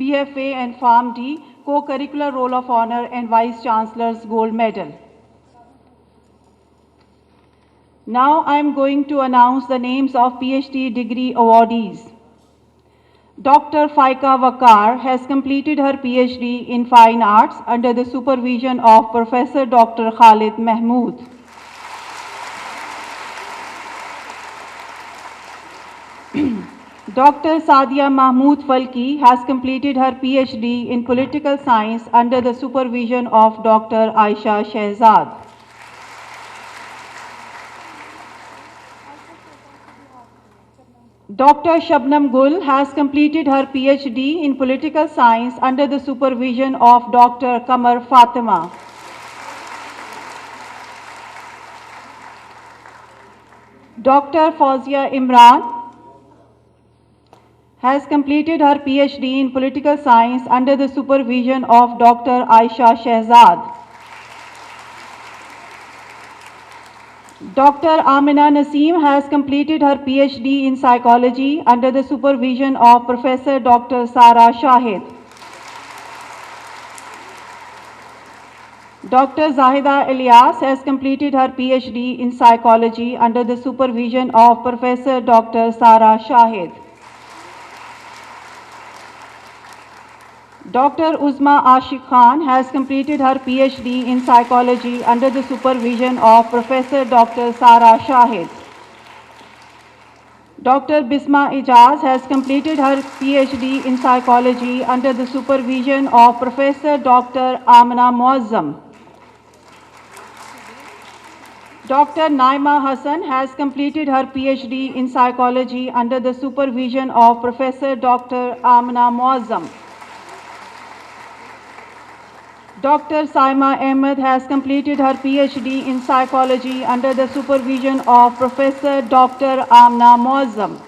BFA and PharmD, Co-Curricular Roll of Honor and Vice Chancellor's Gold Medal. Now I am going to announce the names of PhD degree awardees. Dr. Faika Wakar has completed her PhD in Fine Arts under the supervision of Professor Dr. Khalid Mahmood. Dr. Sadia Mahmood Falki has completed her PhD in Political Science under the supervision of Dr. Aisha Shehzad. Dr. Shabnam Gul has completed her PhD in Political Science under the supervision of Dr. Kamar Fatima. Dr. Fauzia Imran has completed her PhD in Political Science under the supervision of Dr. Aisha Shehzad. Dr. Amina Naseem has completed her PhD in Psychology under the supervision of Professor Dr. Sara Shahid. Dr. Zahida Ilyas has completed her PhD in Psychology under the supervision of Professor Dr. Sara Shahid. Dr. Uzma Ashik Khan has completed her PhD in Psychology under the supervision of Professor Dr. Sara Shahid. Dr. Bisma Ijaz has completed her PhD in Psychology under the supervision of Professor Dr. Amna Muazzam. Dr. Naima Hassan has completed her PhD in Psychology under the supervision of Professor Dr. Amna Muazzam. Dr. Saima Ahmed has completed her PhD in Psychology under the supervision of Professor Dr. Amna Muazzam.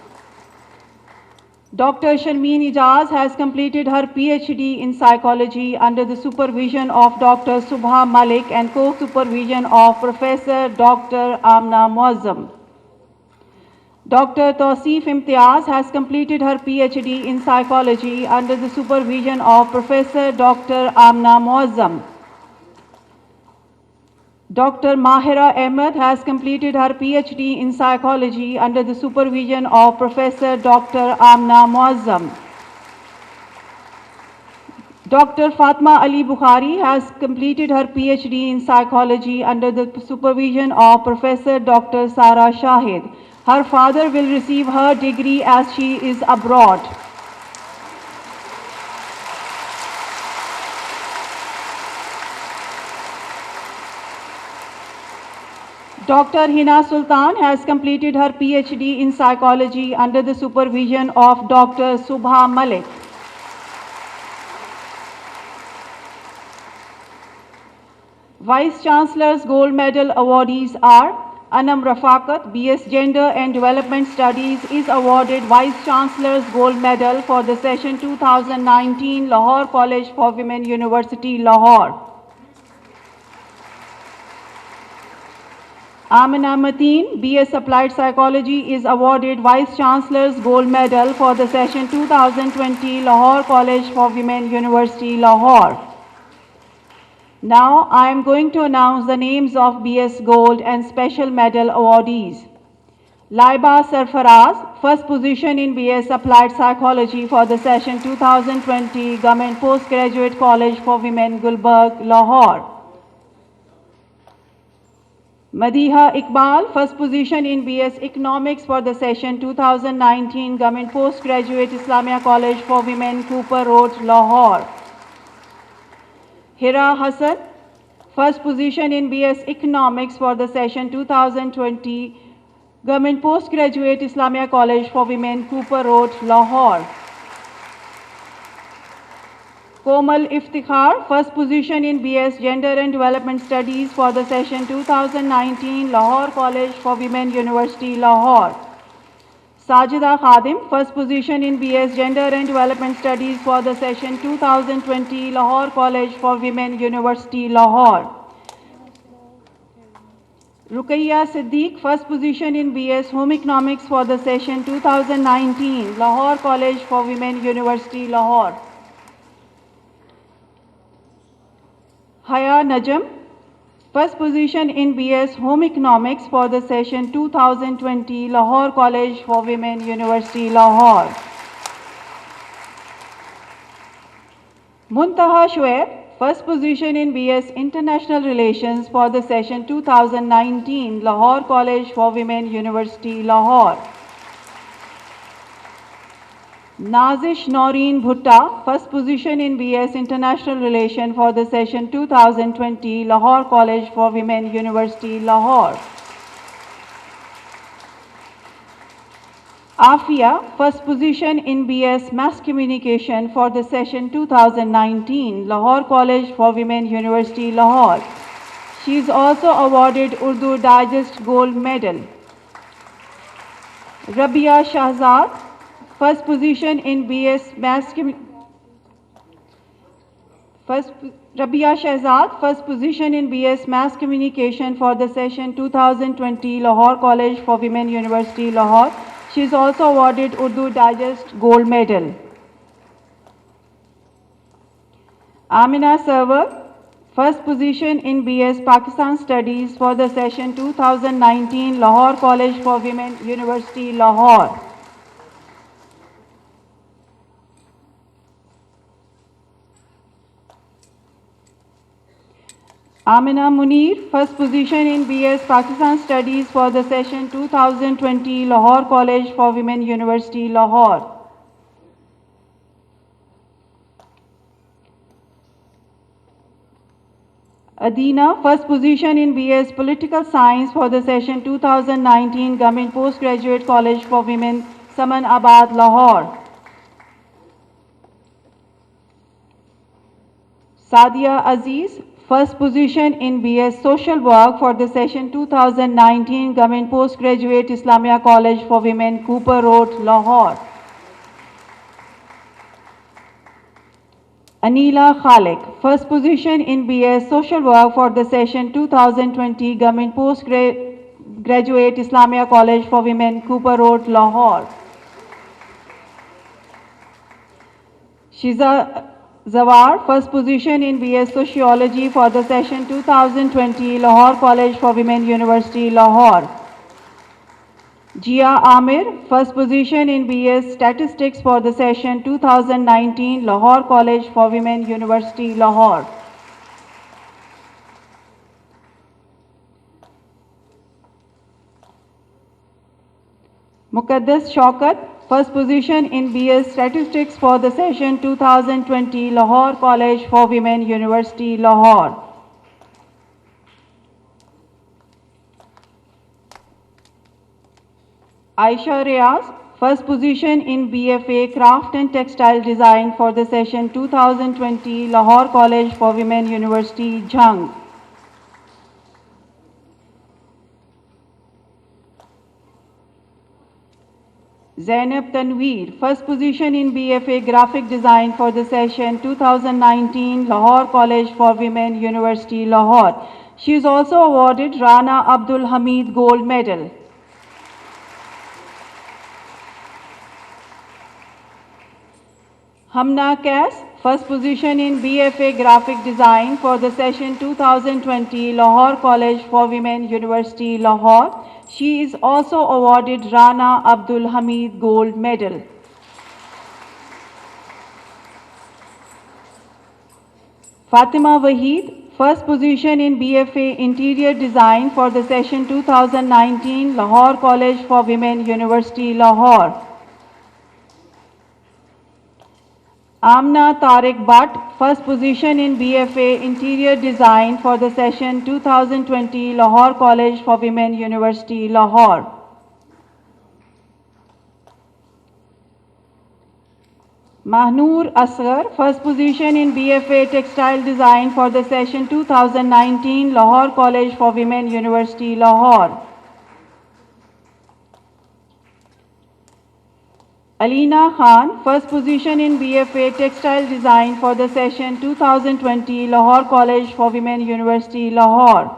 Dr. Sharmeen Ijaz has completed her PhD in Psychology under the supervision of Dr. Subha Malik and co-supervision of Professor Dr. Amna Muazzam. Dr. Tausif Imtiaz has completed her PhD in Psychology under the supervision of Professor Dr. Amna Muazzam. Dr. Mahira Ahmed has completed her PhD in Psychology under the supervision of Professor Dr. Amna Muazzam. Dr. Fatma Ali Bukhari has completed her PhD in Psychology under the supervision of Professor Dr. Sara Shahid. Her father will receive her degree as she is abroad. Dr. Hina Sultan has completed her PhD in Psychology under the supervision of Dr. Subha Malik. Vice Chancellor's Gold Medal awardees are Anam Rafaqat, BS Gender and Development Studies, is awarded Vice Chancellor's Gold Medal for the session 2019 Lahore College for Women, University, Lahore. Amina Mateen, BS Applied Psychology, is awarded Vice Chancellor's Gold Medal for the session 2020 Lahore College for Women, University, Lahore. Now I am going to announce the names of BS Gold and Special Medal awardees. Laiba Sarfaraz, first position in BS Applied Psychology for the session 2020 Government Postgraduate College for Women, Gulbarg, Lahore. Madiha Iqbal, first position in BS Economics for the session 2019 Government Postgraduate Islamia College for Women, Cooper Road, Lahore. Hira Hassan, first position in BS Economics for the session 2020 Government Postgraduate Islamia College for Women, Cooper Road, Lahore. Komal Iftikhar, first position in BS Gender and Development Studies for the session 2019 Lahore College for Women, University, Lahore. Sajida Khadim, first position in BS Gender and Development Studies for the session 2020 Lahore College for Women, University, Lahore. Ruqayya Siddiq, first position in BS Home Economics for the session 2019 Lahore College for Women, University, Lahore. Haya Najam, first position in BS Home Economics for the session 2020, Lahore College for Women, University, Lahore. Muntaha Shoaib, first position in BS International Relations for the session 2019, Lahore College for Women, University, Lahore. Nazish Noreen Bhutta, first position in BS International Relations for the session 2020, Lahore College for Women, University, Lahore. Afia, first position in BS Mass Communication for the session 2019, Lahore College for Women, University, Lahore. She is also awarded Urdu Digest Gold Medal. Rabia Shahzad, first position in BS Mass Rabia Shahzad, first position in BS Mass Communication for the session 2020, Lahore College for Women, University, Lahore. She is also awarded Urdu Digest Gold Medal. Amina Sarwar, first position in BS Pakistan Studies for the session 2019, Lahore College for Women, University, Lahore. Amina Munir, first position in BS Pakistan Studies for the session 2020, Lahore College for Women, University, Lahore. Adina, first position in BS Political Science for the session 2019, Government Postgraduate College for Women, Saman Abad, Lahore. Sadia Aziz, first position in BS Social Work for the session 2019, Government Postgraduate Islamia College for Women, Cooper Road, Lahore. Anila Khalik, first position in BS Social Work for the session 2020, Government Postgraduate Islamia College for Women, Cooper Road, Lahore. Shiza Zawar, first position in BS Sociology for the session 2020, Lahore College for Women, University, Lahore. Jia Amir, first position in BS Statistics for the session 2019, Lahore College for Women, University, Lahore. Muqaddas Shaukat, first position in BS Statistics for the session 2020, Lahore College for Women, University, Lahore. Aisha Riaz, first position in BFA Craft and Textile Design for the session 2020, Lahore College for Women, University, Jhang. Zainab Tanveer, first position in BFA Graphic Design for the session 2019, Lahore College for Women, University, Lahore. She is also awarded Rana Abdul Hamid Gold Medal. Hamna Kass, first position in BFA Graphic Design for the session 2020, Lahore College for Women, University, Lahore. She is also awarded Rana Abdul Hamid Gold Medal. Fatima Waheed, first position in BFA Interior Design for the session 2019, Lahore College for Women, University, Lahore. Amna Tariq Bhatt, first position in BFA Interior Design for the session 2020, Lahore College for Women, University, Lahore. Mahnoor Asghar, first position in BFA Textile Design for the session 2019, Lahore College for Women, University, Lahore. Alina Khan, first position in BFA Textile Design for the session 2020, Lahore College for Women, University, Lahore.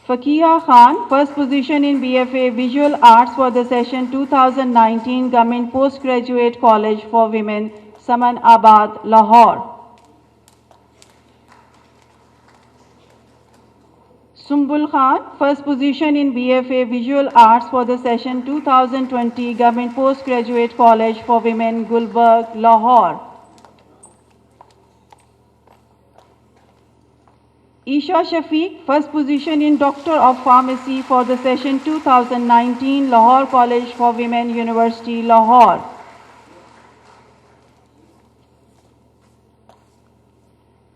Fakiha Khan, first position in BFA Visual Arts for the session 2019, Government Postgraduate College for Women, Saman Abad, Lahore. Sumbul Khan, first position in BFA Visual Arts for the session 2020 Government Postgraduate College for Women, Gulbarg, Lahore. Isha Shafiq, first position in Doctor of Pharmacy for the session 2019 Lahore College for Women, University, Lahore.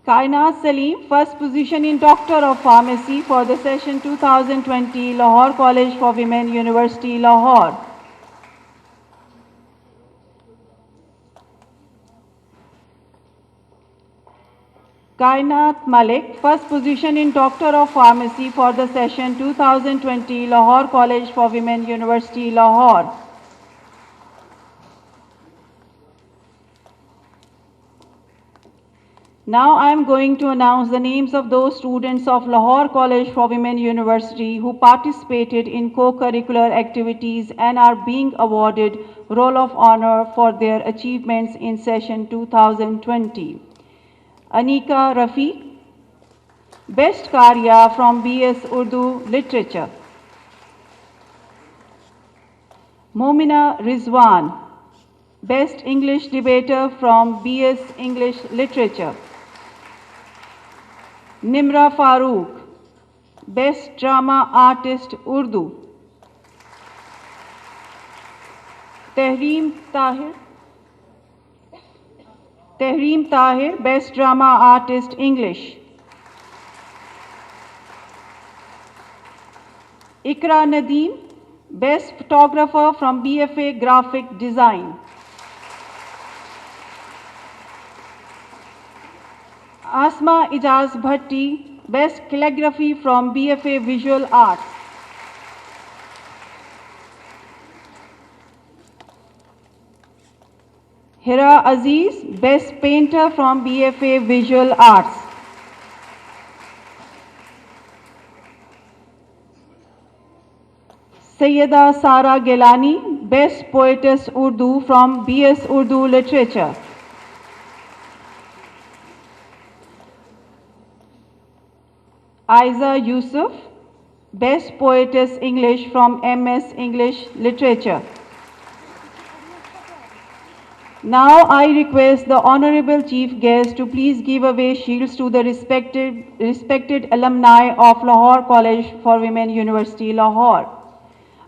Kainat Salim, first position in Doctor of Pharmacy for the session 2020 Lahore College for Women, University, Lahore. Kainat Malik, first position in Doctor of Pharmacy for the session 2020 Lahore College for Women, University, Lahore. Now I am going to announce the names of those students of Lahore College for Women University who participated in co-curricular activities and are being awarded Roll of Honor for their achievements in session 2020. Anika Rafiq, Best Karya from BS Urdu Literature. Momina Rizwan, Best English Debater from BS English Literature. Nimra Farooq, Best Drama Artist Urdu. Tehreem Tahir, Best Drama Artist English. Ikra Nadeem, Best Photographer from BFA Graphic Design. Asma Ijaz Bhatti, Best Calligraphy from BFA Visual Arts. Hira Aziz, Best Painter from BFA Visual Arts. Sayyida Sara Gilani, Best Poetess Urdu from BS Urdu Literature. Aiza Yusuf, Best Poetess English from MS English Literature. Now I request the Honorable Chief Guest to please give away shields to the respected alumni of Lahore College for Women, University, Lahore.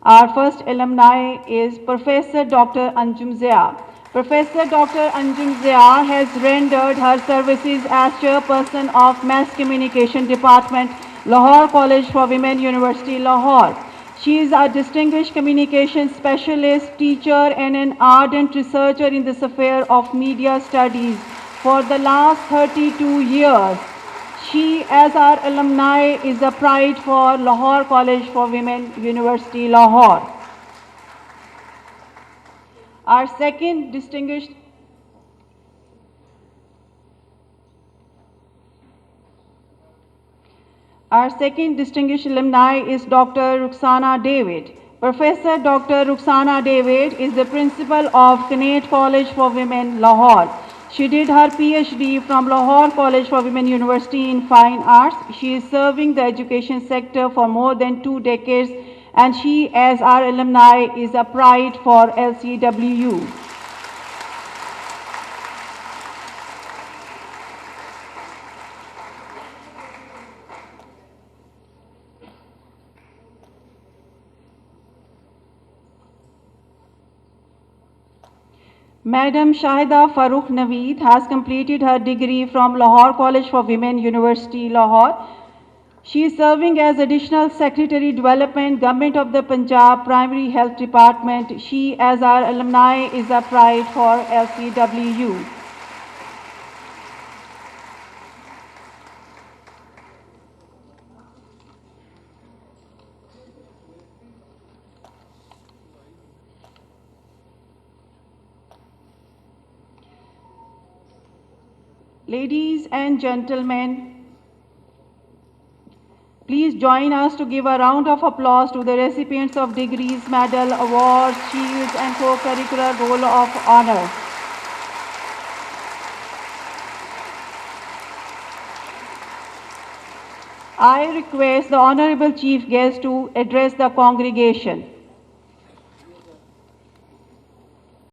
Our first alumni is Professor Dr. Anjum Zia. Professor Dr. Anjum Zia has rendered her services as Chairperson of Mass Communication Department, Lahore College for Women, University, Lahore. She is a distinguished communication specialist, teacher, and an ardent researcher in the sphere of media studies for the last 32 years. She, as our alumni, is a pride for Lahore College for Women, University, Lahore. Our second distinguished alumni is Dr. Ruxana David. Professor Dr. Ruxana David is the principal of Kanate College for Women, Lahore. She did her PhD from Lahore College for Women University in Fine Arts. She is serving the education sector for more than 2 decades, and she, as our alumni, is a pride for LCWU. Madam Shahida Farooq Naveed has completed her degree from Lahore College for Women, University, Lahore. She is serving as Additional Secretary Development, Government of the Punjab Primary Health Department. She, as our alumni, is a pride for LCWU. Ladies and gentlemen, please join us to give a round of applause to the recipients of degrees, medal, awards, shields, and co-curricular Roll of Honor. I request the Honorable Chief Guest to address the congregation.